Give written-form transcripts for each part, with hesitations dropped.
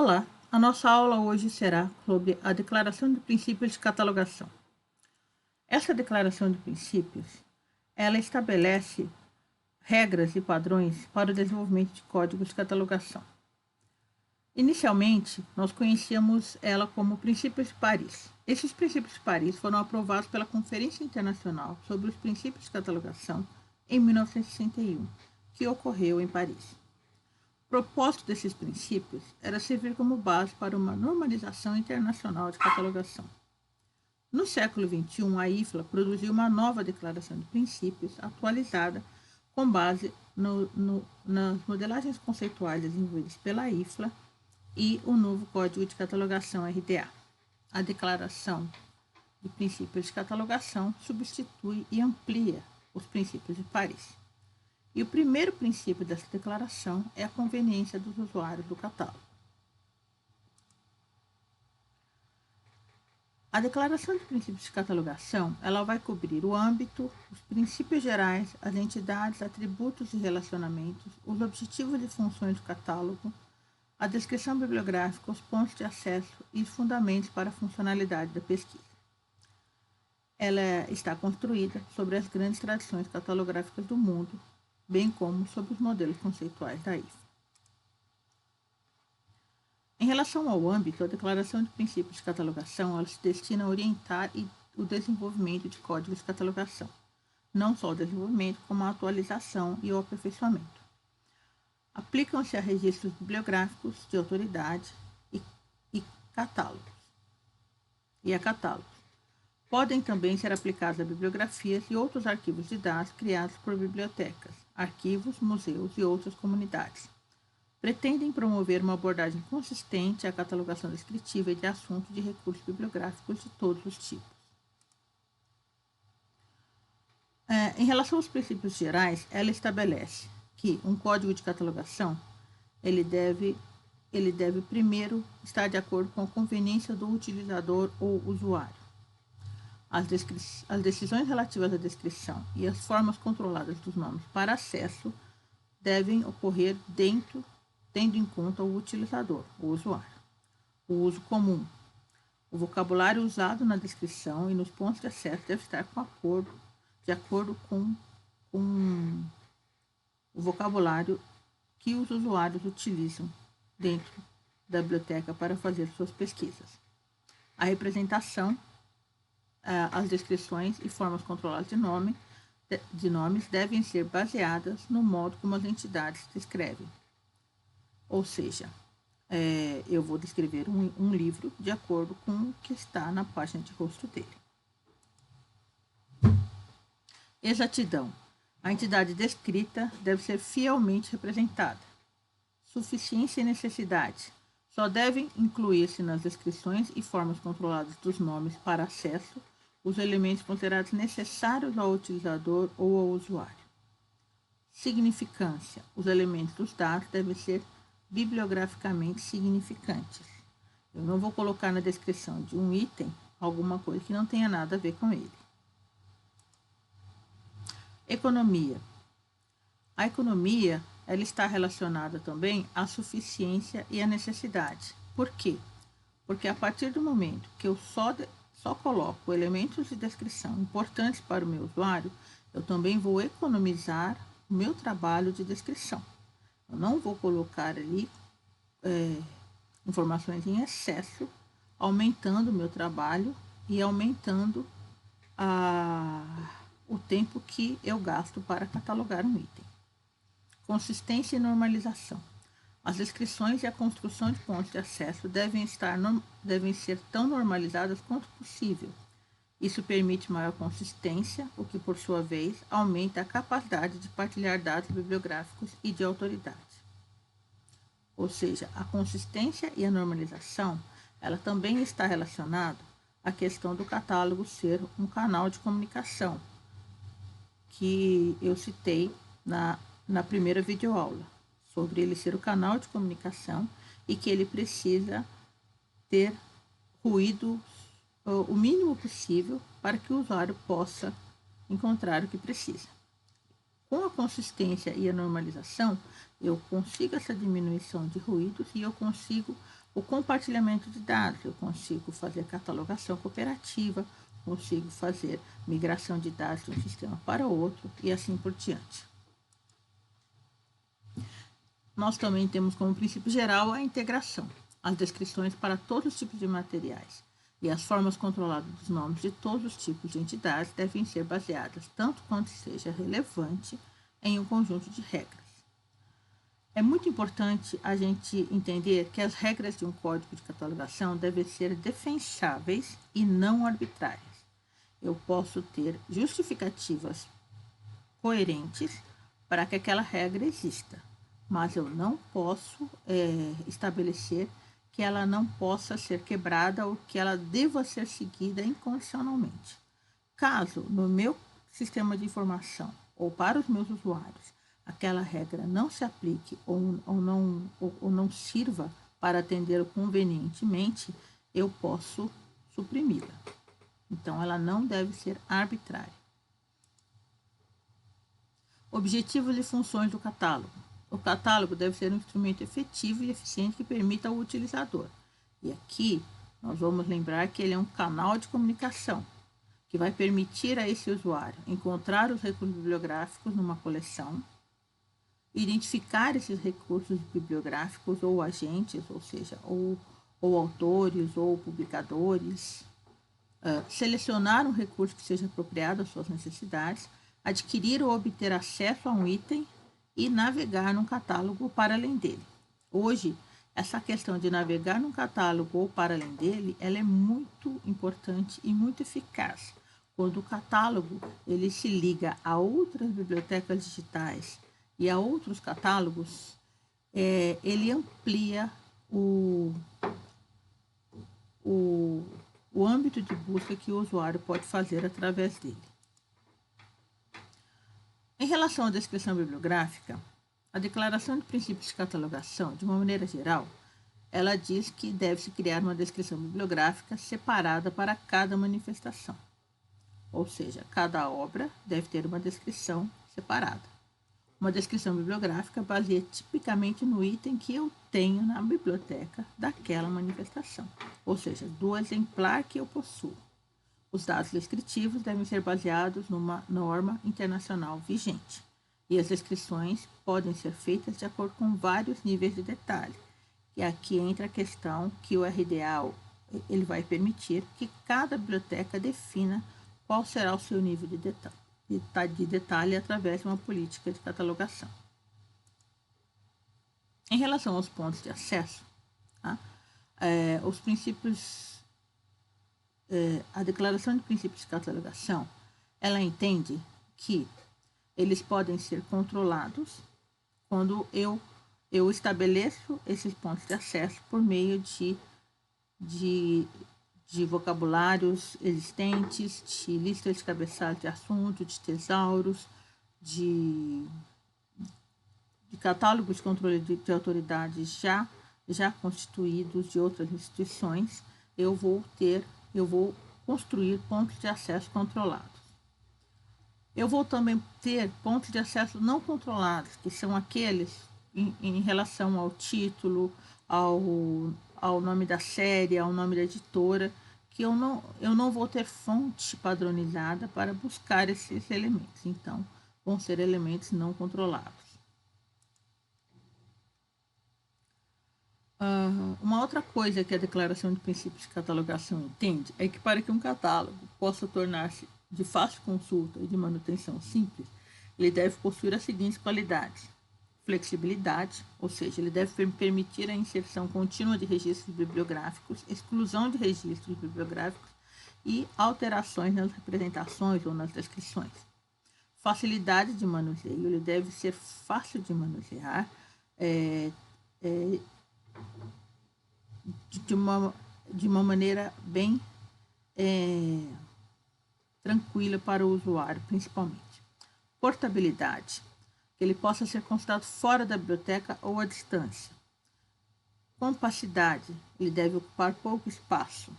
Olá, a nossa aula hoje será sobre a Declaração de Princípios de Catalogação. Essa Declaração de Princípios, ela estabelece regras e padrões para o desenvolvimento de códigos de catalogação. Inicialmente, nós conhecíamos ela como Princípios de Paris. Esses Princípios de Paris foram aprovados pela Conferência Internacional sobre os Princípios de Catalogação em 1961, que ocorreu em Paris. O propósito desses princípios era servir como base para uma normalização internacional de catalogação. No século XXI, a IFLA produziu uma nova declaração de princípios atualizada com base nas modelagens conceituais desenvolvidas pela IFLA e o novo Código de Catalogação RDA. A Declaração de Princípios de Catalogação substitui e amplia os princípios de Paris. E o primeiro princípio dessa declaração é a conveniência dos usuários do catálogo. A Declaração de Princípios de Catalogação, ela vai cobrir o âmbito, os princípios gerais, as entidades, atributos e relacionamentos, os objetivos e funções do catálogo, a descrição bibliográfica, os pontos de acesso e os fundamentos para a funcionalidade da pesquisa. Ela está construída sobre as grandes tradições catalográficas do mundo, bem como sobre os modelos conceituais da IFLA. Em relação ao âmbito, a Declaração de Princípios de Catalogação ela se destina a orientar o desenvolvimento de códigos de catalogação, não só o desenvolvimento, como a atualização e o aperfeiçoamento. Aplicam-se a registros bibliográficos de autoridade e catálogos. Podem também ser aplicados a bibliografias e outros arquivos de dados criados por bibliotecas, arquivos, museus e outras comunidades. Pretendem promover uma abordagem consistente à catalogação descritiva e de assuntos de recursos bibliográficos de todos os tipos. Em relação aos princípios gerais, ela estabelece que um código de catalogação ele deve primeiro estar de acordo com a conveniência do utilizador ou usuário. As decisões relativas à descrição e as formas controladas dos nomes para acesso devem ocorrer tendo em conta o utilizador, o usuário. O uso comum. O vocabulário usado na descrição e nos pontos de acesso deve estar de acordo com o vocabulário que os usuários utilizam dentro da biblioteca para fazer suas pesquisas. A representação, as descrições e formas controladas de nomes devem ser baseadas no modo como as entidades descrevem. Ou seja, eu vou descrever um livro de acordo com o que está na página de rosto dele. Exatidão. A entidade descrita deve ser fielmente representada. Suficiência e necessidade. Só devem incluir-se nas descrições e formas controladas dos nomes para acesso os elementos considerados necessários ao utilizador ou ao usuário. Significância. Os elementos dos dados devem ser bibliograficamente significantes. Eu não vou colocar na descrição de um item alguma coisa que não tenha nada a ver com ele. Economia. A economia ela está relacionada também à suficiência e à necessidade. Por quê? Porque a partir do momento que eu só coloco elementos de descrição importantes para o meu usuário, eu também vou economizar o meu trabalho de descrição. Eu não vou colocar ali informações em excesso, aumentando o meu trabalho e aumentando o tempo que eu gasto para catalogar um item. Consistência e normalização. As descrições e a construção de pontos de acesso devem ser tão normalizadas quanto possível. Isso permite maior consistência, o que, por sua vez, aumenta a capacidade de partilhar dados bibliográficos e de autoridade. Ou seja, a consistência e a normalização, ela também está relacionada à questão do catálogo ser um canal de comunicação, que eu citei na primeira videoaula, sobre ele ser o canal de comunicação e que ele precisa ter ruído o mínimo possível para que o usuário possa encontrar o que precisa. Com a consistência e a normalização, eu consigo essa diminuição de ruídos e eu consigo O compartilhamento de dados, eu consigo fazer catalogação cooperativa, consigo fazer migração de dados de um sistema para outro e assim por diante. Nós também temos como princípio geral a integração, as descrições para todos os tipos de materiais e as formas controladas dos nomes de todos os tipos de entidades devem ser baseadas, tanto quanto seja relevante, em um conjunto de regras. É muito importante a gente entender que as regras de um código de catalogação devem ser defensáveis e não arbitrárias. Eu posso ter justificativas coerentes para que aquela regra exista, mas eu não posso estabelecer que ela não possa ser quebrada ou que ela deva ser seguida incondicionalmente. Caso no meu sistema de informação ou para os meus usuários aquela regra não se aplique ou não sirva para atender convenientemente, eu posso suprimi-la. Então, ela não deve ser arbitrária. Objetivos e funções do catálogo. O catálogo deve ser um instrumento efetivo e eficiente que permita ao utilizador. E aqui nós vamos lembrar que ele é um canal de comunicação que vai permitir a esse usuário encontrar os recursos bibliográficos numa coleção, identificar esses recursos bibliográficos ou agentes, ou seja, ou autores ou publicadores, selecionar um recurso que seja apropriado às suas necessidades, adquirir ou obter acesso a um item e navegar num catálogo para além dele. Hoje, essa questão de navegar num catálogo ou para além dele, ela é muito importante e muito eficaz. Quando o catálogo ele se liga a outras bibliotecas digitais e a outros catálogos, ele amplia o âmbito de busca que o usuário pode fazer através dele. Em relação à descrição bibliográfica, a Declaração de Princípios de Catalogação, de uma maneira geral, ela diz que deve-se criar uma descrição bibliográfica separada para cada manifestação. Ou seja, cada obra deve ter uma descrição separada. Uma descrição bibliográfica baseia tipicamente no item que eu tenho na biblioteca daquela manifestação, ou seja, do exemplar que eu possuo. Os dados descritivos devem ser baseados numa norma internacional vigente, e as descrições podem ser feitas de acordo com vários níveis de detalhe. E aqui entra a questão que o RDA ele vai permitir que cada biblioteca defina qual será o seu nível de detalhe através de uma política de catalogação. Em relação aos pontos de acesso, os princípios, a Declaração de Princípios de Catalogação, ela entende que eles podem ser controlados quando eu estabeleço esses pontos de acesso por meio de vocabulários existentes, de listas de cabeçalhos de assunto, de tesauros, de catálogos de controle de autoridades já constituídos de outras instituições, eu vou construir pontos de acesso controlados. Eu vou também ter pontos de acesso não controlados, que são aqueles em relação ao título, ao nome da série, ao nome da editora, que eu não vou ter fonte padronizada para buscar esses elementos. Então, vão ser elementos não controlados. Uma outra coisa que a Declaração de Princípios de Catalogação entende é que para que um catálogo possa tornar-se de fácil consulta e de manutenção simples, ele deve possuir as seguintes qualidades: flexibilidade, ou seja, ele deve permitir a inserção contínua de registros bibliográficos, exclusão de registros bibliográficos e alterações nas representações ou nas descrições. Facilidade de manuseio, ele deve ser fácil de manusear, de uma maneira bem tranquila para o usuário, principalmente. Portabilidade, que ele possa ser consultado fora da biblioteca ou à distância. Compacidade, ele deve ocupar pouco espaço.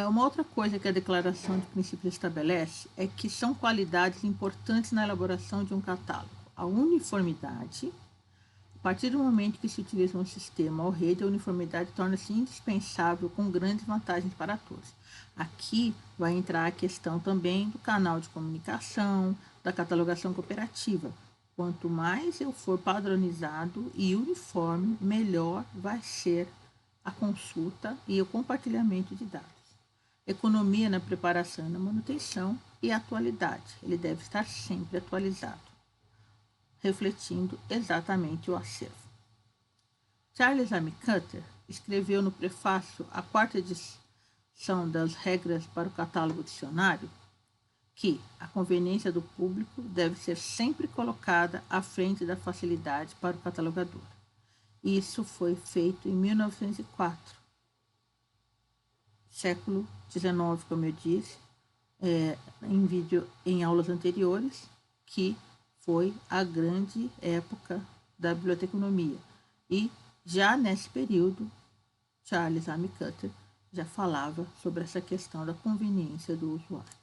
Uma outra coisa que a Declaração de Princípios estabelece é que são qualidades importantes na elaboração de um catálogo. a uniformidade. A partir do momento que se utiliza um sistema ou rede, a uniformidade torna-se indispensável com grandes vantagens para todos. Aqui vai entrar a questão também do canal de comunicação, da catalogação cooperativa. Quanto mais eu for padronizado e uniforme, melhor vai ser a consulta e o compartilhamento de dados. Economia na preparação e na manutenção e atualidade. Ele deve estar sempre atualizado, refletindo exatamente o acervo. Charles M. Cutter escreveu no prefácio à quarta edição das regras para o catálogo dicionário que a conveniência do público deve ser sempre colocada à frente da facilidade para o catalogador. Isso foi feito em 1904, século XIX, como eu disse, em aulas anteriores, que foi a grande época da biblioteconomia. E já nesse período, Charles M. Cutter já falava sobre essa questão da conveniência do usuário.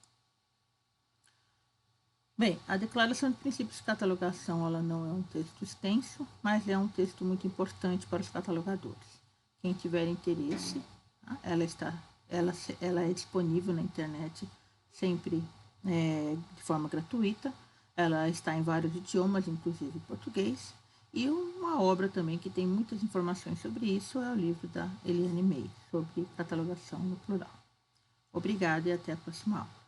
Bem, a Declaração de Princípios de Catalogação ela não é um texto extenso, mas é um texto muito importante para os catalogadores. Quem tiver interesse, ela é disponível na internet sempre de forma gratuita. Ela está em vários idiomas, inclusive português. E uma obra também que tem muitas informações sobre isso é o livro da Eliane May, sobre catalogação no plural. Obrigada e até a próxima aula.